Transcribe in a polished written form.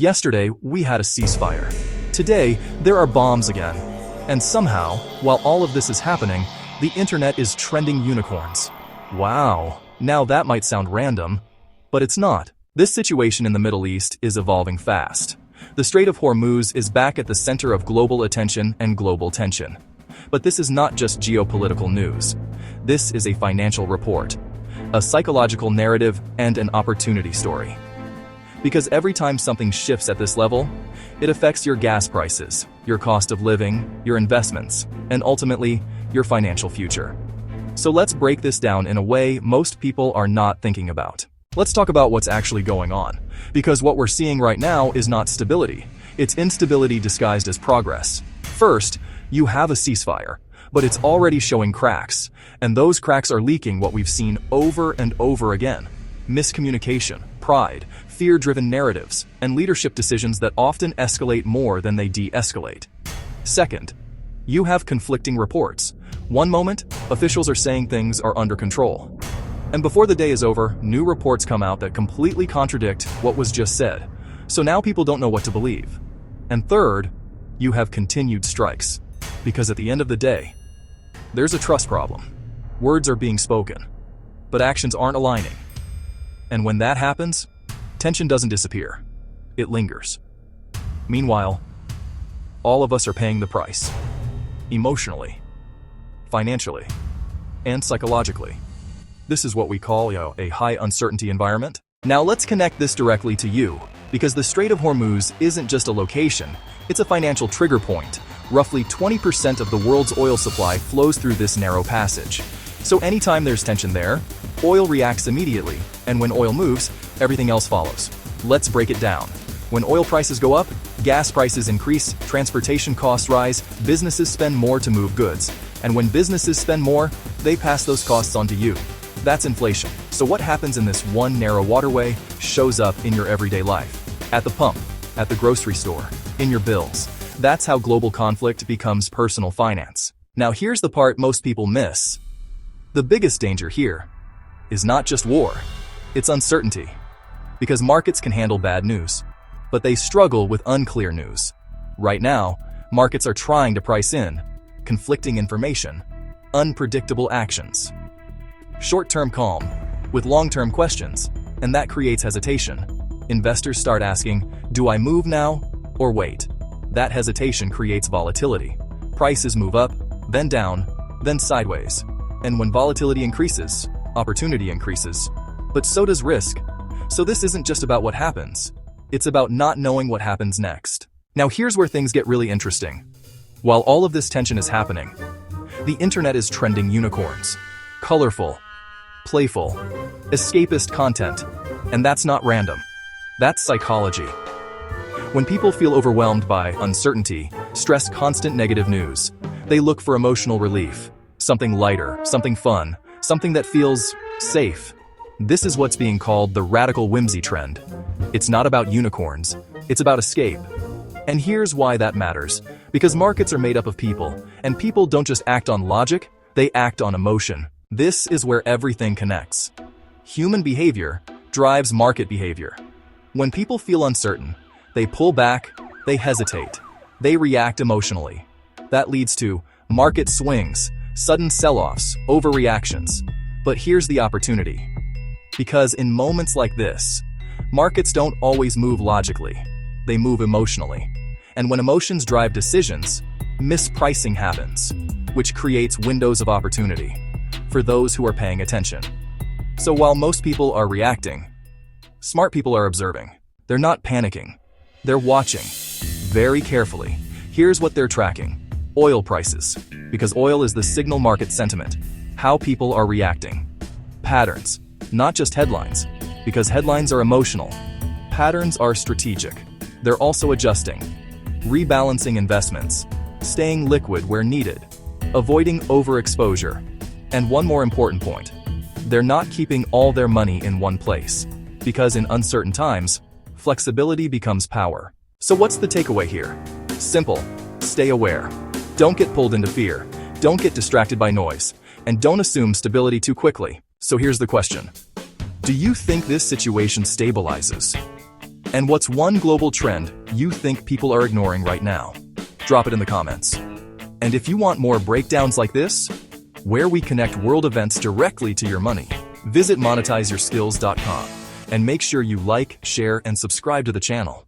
Yesterday, we had a ceasefire. Today, there are bombs again. And somehow, while all of this is happening, the internet is trending unicorns. Wow, now that might sound random, but it's not. This situation in the Middle East is evolving fast. The Strait of Hormuz is back at the center of global attention and global tension. But this is not just geopolitical news. This is a financial report, a psychological narrative, and an opportunity story. Because every time something shifts at this level, it affects your gas prices, your cost of living, your investments, and ultimately, your financial future. So let's break this down in a way most people are not thinking about. Let's talk about what's actually going on, because what we're seeing right now is not stability. It's instability disguised as progress. First, you have a ceasefire, but it's already showing cracks, and those cracks are leaking what we've seen over and over again. Miscommunication, pride, fear-driven narratives, and leadership decisions that often escalate more than they de-escalate. Second, you have conflicting reports. One moment, officials are saying things are under control. And before the day is over, new reports come out that completely contradict what was just said. So now people don't know what to believe. And third, you have continued strikes. Because at the end of the day, there's a trust problem. Words are being spoken, but actions aren't aligning. And when that happens, tension doesn't disappear. It lingers. Meanwhile, all of us are paying the price. Emotionally, financially, and psychologically. This is what we call a high uncertainty environment. Now let's connect this directly to you, because the Strait of Hormuz isn't just a location, it's a financial trigger point. Roughly 20% of the world's oil supply flows through this narrow passage. So anytime there's tension there, oil reacts immediately, and when oil moves, everything else follows. Let's break it down. When oil prices go up, gas prices increase, transportation costs rise, businesses spend more to move goods. And when businesses spend more, they pass those costs on to you. That's inflation. So what happens in this one narrow waterway shows up in your everyday life. At the pump, at the grocery store, in your bills. That's how global conflict becomes personal finance. Now here's the part most people miss. The biggest danger here is not just war, it's uncertainty. Because markets can handle bad news, but they struggle with unclear news. Right now, markets are trying to price in conflicting information, unpredictable actions. Short-term calm with long-term questions, and that creates hesitation. Investors start asking, do I move now or wait? That hesitation creates volatility. Prices move up, then down, then sideways. And when volatility increases, opportunity increases. But so does risk. So this isn't just about what happens. It's about not knowing what happens next. Now here's where things get really interesting. While all of this tension is happening, the internet is trending unicorns. Colorful, playful, escapist content. And that's not random. That's psychology. When people feel overwhelmed by uncertainty, stress, constant negative news, they look for emotional relief. Something lighter, something fun, something that feels safe. This is what's being called the radical whimsy trend. It's not about unicorns, it's about escape. And here's why that matters. Because markets are made up of people, and people don't just act on logic, they act on emotion. This is where everything connects. Human behavior drives market behavior. When people feel uncertain, they pull back, they hesitate, they react emotionally. That leads to market swings, sudden sell-offs, overreactions. But here's the opportunity. Because in moments like this, markets don't always move logically, they move emotionally. And when emotions drive decisions, mispricing happens, which creates windows of opportunity for those who are paying attention. So while most people are reacting, smart people are observing. They're not panicking. They're watching very carefully. Here's what they're tracking. Oil prices, because oil is the signal market sentiment. How people are reacting. Patterns, not just headlines, because headlines are emotional. Patterns are strategic. They're also adjusting, rebalancing investments, staying liquid where needed, avoiding overexposure. And one more important point, they're not keeping all their money in one place, because in uncertain times, flexibility becomes power. So what's the takeaway here? Simple. Stay aware. Don't get pulled into fear. Don't get distracted by noise. And don't assume stability too quickly. So here's the question. Do you think this situation stabilizes? And what's one global trend you think people are ignoring right now? Drop it in the comments. And if you want more breakdowns like this, where we connect world events directly to your money, visit monetizeyourskills.com and make sure you like, share, and subscribe to the channel.